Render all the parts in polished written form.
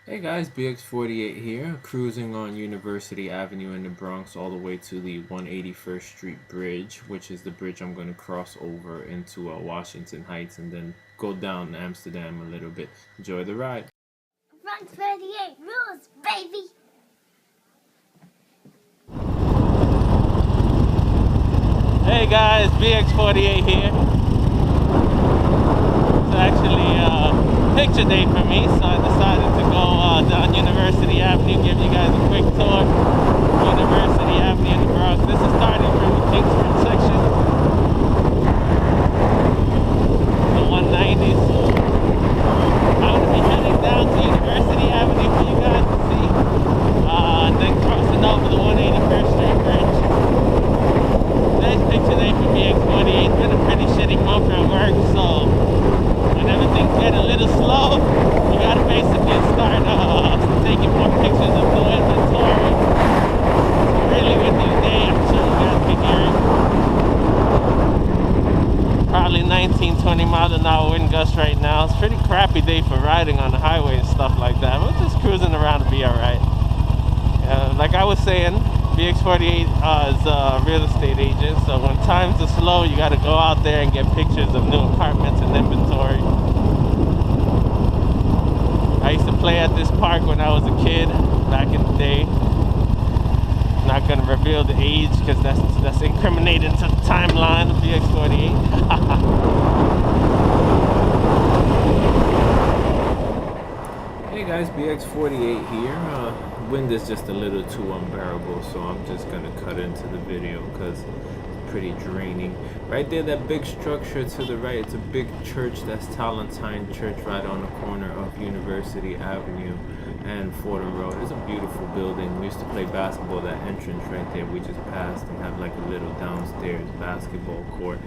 Hey guys, Bx48 here, cruising on University Avenue in the Bronx all the way to the 181st Street Bridge, which is the bridge I'm going to cross over into Washington Heights and then go down to Amsterdam a little bit. Enjoy the ride. Bronx 38 rules, baby! Hey guys, BX48 here. It's actually picture day for me, so I decided to go down University Avenue, give you guys a quick tour. University Avenue in the Bronx. This is starting from the Kingsford section, the 190s. I'm going to be heading down to University Avenue for you guys to see, and then crossing over the 181st Street Bridge. Today's picture day for BX48. It's been a pretty shitty month at work, so when everything's getting a little slow, you gotta basically start taking more pictures of the inventory. Really windy day, I'm sure you guys can hear it. Probably 19-20 mile an hour wind gust right now. It's a pretty crappy day for riding on the highway and stuff like that. We're just cruising around to be alright. Like I was saying, BX48 is a real estate agent, so when times are slow, you gotta go out there and get pictures of new apartments and inventory. I used to play at this park when I was a kid, back in the day. I'm not gonna reveal the age, because that's incriminating to the timeline of BX48. Hey guys, BX48 here. Wind is just a little too unbearable, so I'm just going to cut into the video because it's pretty draining. Right there, that big structure to the right, it's a big church. That's Talentine Church right on the corner of University Avenue and Fordham Road. It's a beautiful building. We used to play basketball. That entrance right there we just passed and have like a little downstairs basketball court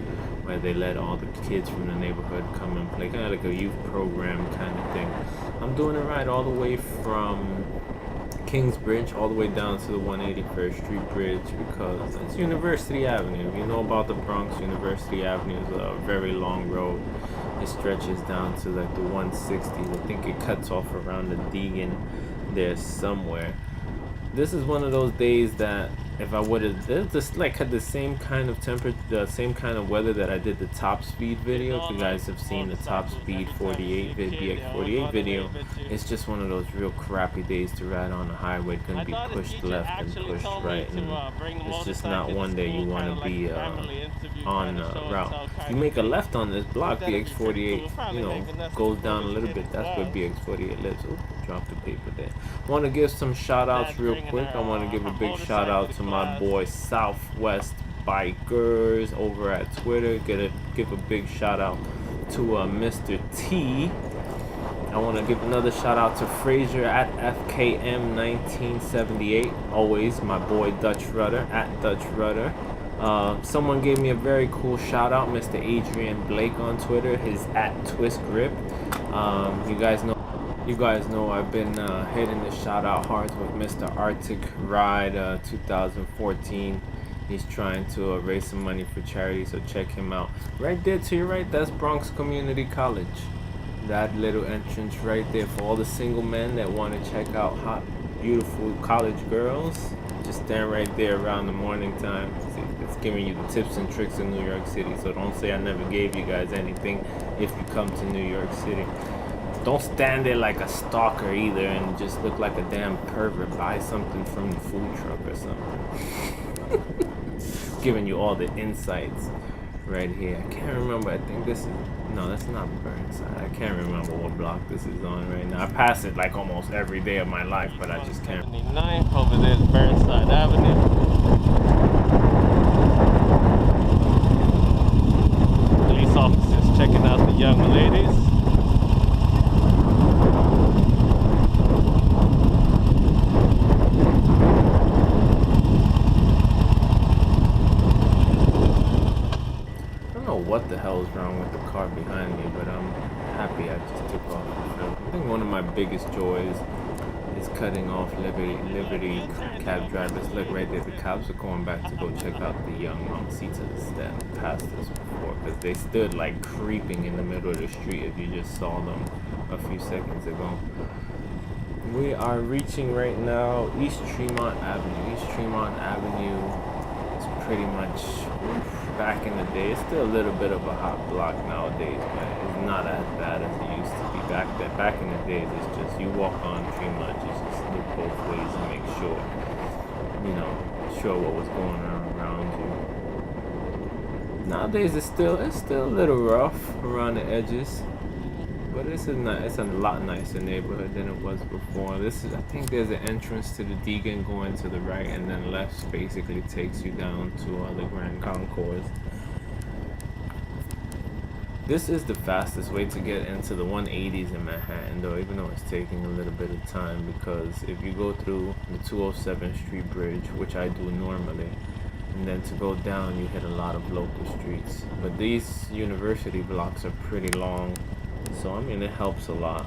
where they let all the kids from the neighborhood come and play, kind of like a youth program kind of thing. I'm doing it right all the way from Kingsbridge all the way down to the 181st Street Bridge because it's University Avenue. If you know about the Bronx, University Avenue is a very long road. It stretches down to like the 160s. I think it cuts off around the Deegan there somewhere. This is one of those days that if I would have just like had the same kind of temperature, the same kind of weather that I did the top speed video. If you guys have seen the top speed 48 BX48 video, it's just one of those real crappy days to ride on the highway. It's gonna be pushed left and pushed right, and it's just not one that you want to be on route. If you make a left on this block, BX48, you know, goes down a little bit. That's where BX48 lives. Ooh, dropped the paper there. I want to give some shout outs real quick. I want to give a big shout out to my boy Southwest Bikers over at Twitter. Give a big shout out to Mr. T. I want to give another shout out to Frazier at FKM1978. Always my boy Dutch Rudder at Dutch Rudder. Someone gave me a very cool shout out, Mr. Adrian Blake on Twitter. His at Twist Grip. You guys know I've been hitting the shout out hearts with Mr. Arctic Ride 2014. He's trying to raise some money for charity, so check him out. Right there to your right, that's Bronx Community College. That little entrance right there for all the single men that want to check out hot, beautiful college girls. Just stand right there around the morning time. It's giving you the tips and tricks in New York City, so don't say I never gave you guys anything if you come to New York City. Don't stand there like a stalker either and just look like a damn pervert. Buy something from the food truck or something. Giving you all the insights right here. I can't remember. I think this is... No, that's not Burnside. I can't remember what block this is on right now. I pass it like almost every day of my life, but I just can't. 79, over there's Burnside Avenue. Police officers checking out the young ladies. What the hell is wrong with the car behind me, but I'm happy I just took off the film. I think one of my biggest joys is cutting off Liberty cab drivers. Look right there, the cops are going back to go check out the young Mamcitas that passed us before, because they stood like creeping in the middle of the street if you just saw them a few seconds ago. We are reaching right now East Tremont Avenue. East Tremont Avenue is pretty much back in the day. It's still a little bit of a hot block nowadays, but it's not as bad as it used to be back then. Back in the days, it's just you walk on Tremont, you just look both ways and make sure, you know, sure what was going on around you. Nowadays, it's still a little rough around the edges. But it's a lot nicer neighborhood than it was before. I think there's an entrance to the Deegan going to the right, and then left basically takes you down to the Grand Concourse. This is the fastest way to get into the 180s in Manhattan, though, even though it's taking a little bit of time, because if you go through the 207th Street Bridge, which I do normally, and then to go down, you hit a lot of local streets. But these university blocks are pretty long. So, I mean, it helps a lot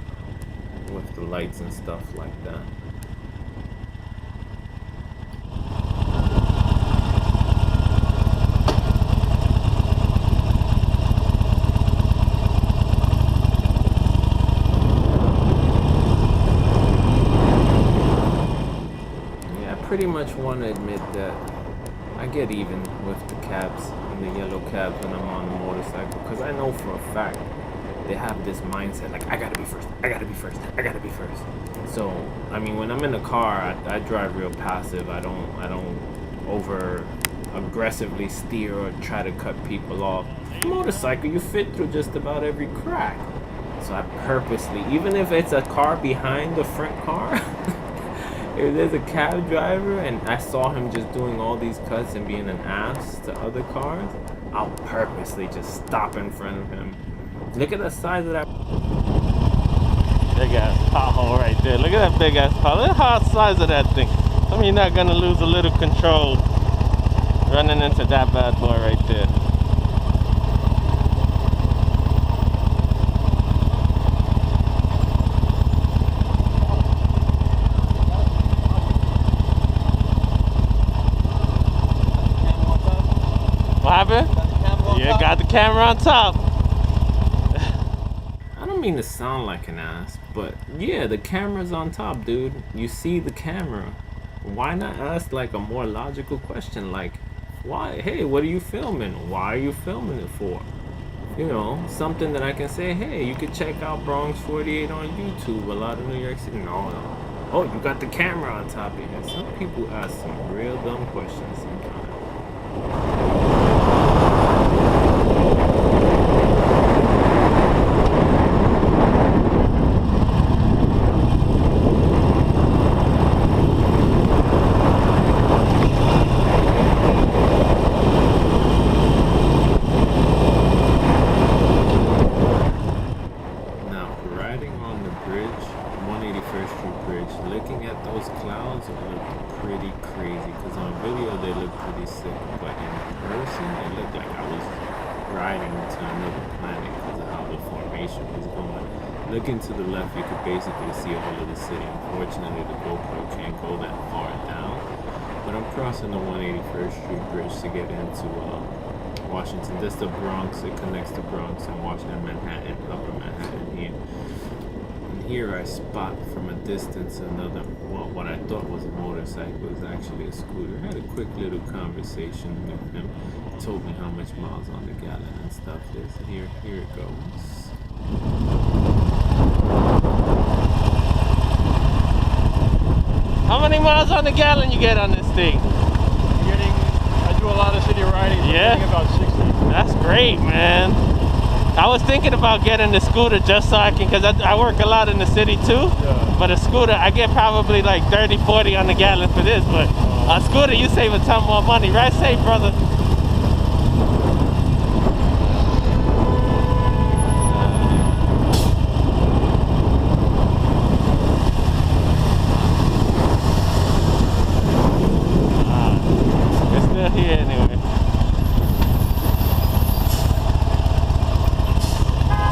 with the lights and stuff like that. Yeah, I pretty much want to admit that I get even with the cabs and the yellow cabs when I'm on a motorcycle, because I know for a fact they have this mindset like, I gotta be first, I gotta be first, I gotta be first. So, I mean, when I'm in the car, I drive real passive. I don't over aggressively steer or try to cut people off. Motorcycle, you fit through just about every crack. So I purposely, even if it's a car behind the front car, if there's a cab driver and I saw him just doing all these cuts and being an ass to other cars, I'll purposely just stop in front of him. Look at the size of that big ass pothole right there. Look at that big ass pothole. Look at the size of that thing. I mean, you're not gonna lose a little control running into that bad boy right there. What happened? Yeah, got the camera on top. I don't mean to sound like an ass, but yeah, the camera's on top, dude. You see the camera. Why not ask like a more logical question like, why? Hey, what are you filming? Why are you filming it for? You know, something that I can say, hey, you can check out Bx48 on YouTube. A lot of New York City. No. Oh, you got the camera on top of your head. Some people ask some real dumb questions sometimes. Looking to the left, you could basically see all of the city. Unfortunately, the GoPro can't go that far down. But I'm crossing the 181st Street Bridge to get into Washington. This is the Bronx. It connects the Bronx and Washington, Manhattan, Upper Manhattan here. And here I spot from a distance another, well, what I thought was a motorcycle is actually a scooter. I had a quick little conversation with him. He told me how much miles on the gallon and stuff is. Here it goes. How many miles on the gallon you get on this thing? I do a lot of city riding. Yeah? About 60. That's great, man. I was thinking about getting the scooter just so I can, because I work a lot in the city too. Yeah. But a scooter, I get probably like 30, 40 on the gallon for this. But a scooter, you save a ton more money. Right safe, brother.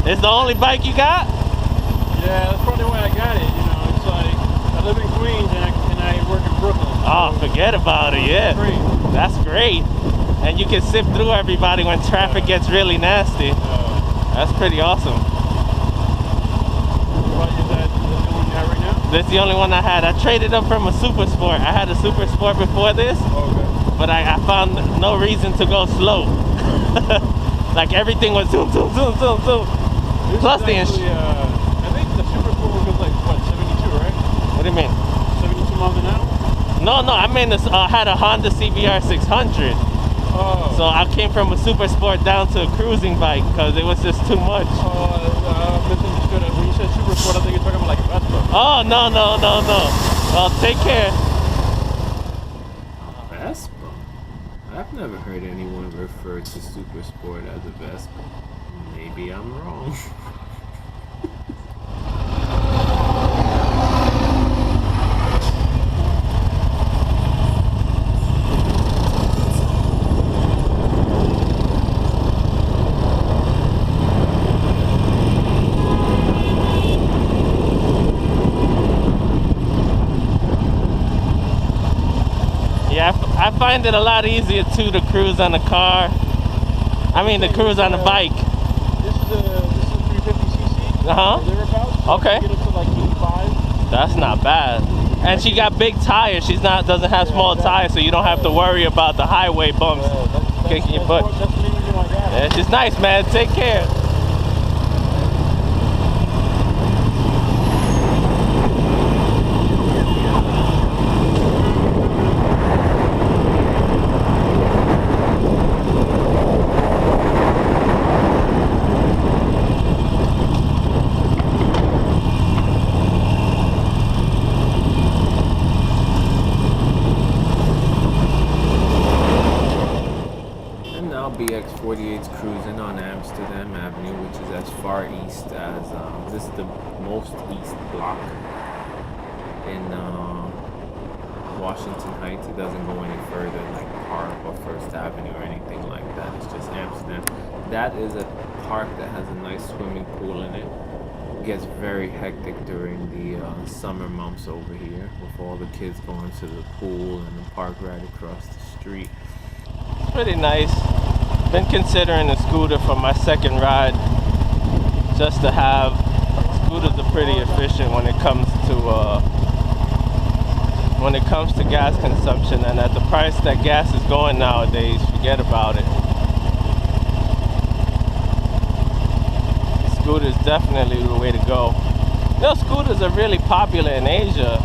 It's the only bike you got? Yeah, that's probably why I got it. You know, it's like I live in Queens and I work in Brooklyn. Oh, forget about it. Yeah, that's great. And you can zip through everybody when traffic gets really nasty. That's pretty awesome. What is that the one you have right now? That's the only one I had. I traded up from a Super Sport. I had a Super Sport before this, Okay. but I found no reason to go slow. Like everything was zoom, zoom, zoom, zoom, zoom. This Plus is the actually, I think the Super Sport was like, what, 72, right? What do you mean? 72 miles an hour? No, I mean, I had a Honda CBR 600. Oh. So I came from a Super Sport down to a cruising bike because it was just too much. Misunderstood. When you said Super Sport, I think you're talking about like a Vespa. Oh, no. Well, take care. Vespa? I've never heard anyone refer to Super Sport as a Vespa. Maybe I'm wrong. I find it a lot easier too to cruise on a car. I mean, to cruise on a bike. This is 350cc. Uh-huh. Okay. Get it to like 85. That's not bad. And she got big tires. Doesn't have small tires, so you don't have to worry about the highway bumps kicking your butt. That's the main reason I got it. Yeah, she's nice, man. Take care. Bx48's cruising on Amsterdam Avenue, which is as far east as this is the most east block in Washington Heights. It doesn't go any further, like Park or First Avenue or anything like that. It's just Amsterdam. That is a park that has a nice swimming pool in it. It gets very hectic during the summer months over here, with all the kids going to the pool and the park right across the street. It's pretty nice. Been considering a scooter for my second ride, just to have. Scooters are pretty efficient when it comes to gas consumption, and at the price that gas is going nowadays, forget about it. Scooter is definitely the way to go. You know, scooters are really popular in Asia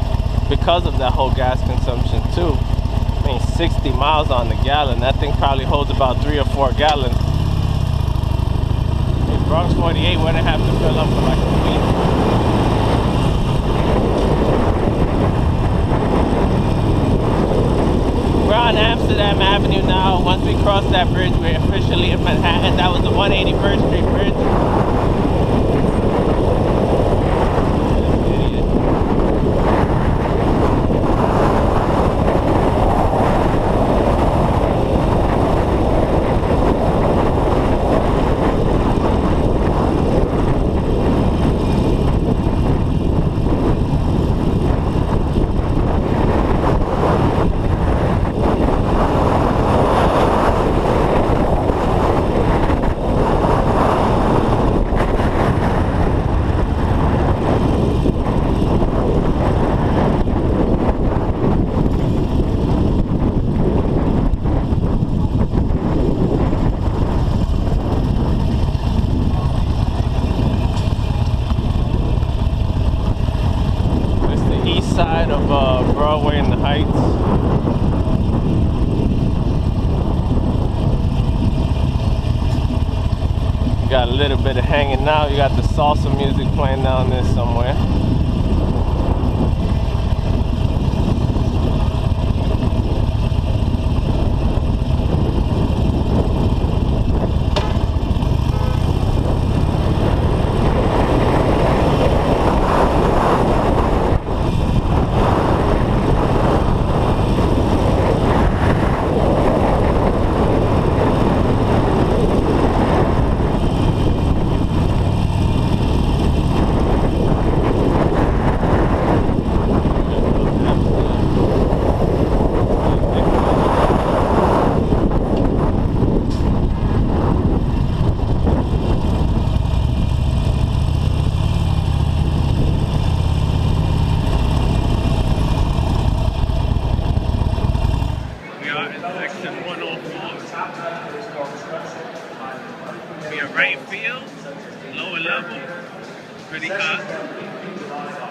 because of that whole gas consumption too. I mean, 60 miles on the gallon. That thing probably holds about 3 or 4 gallons. In Bronx 48 wouldn't have to fill up for like a week. We're on Amsterdam Avenue now. Once we cross that bridge, we're officially in Manhattan. That was the 181st Street Bridge. Side of Broadway in the Heights. You got a little bit of hanging out. You got the salsa music playing down there somewhere. right field, lower level, pretty hot.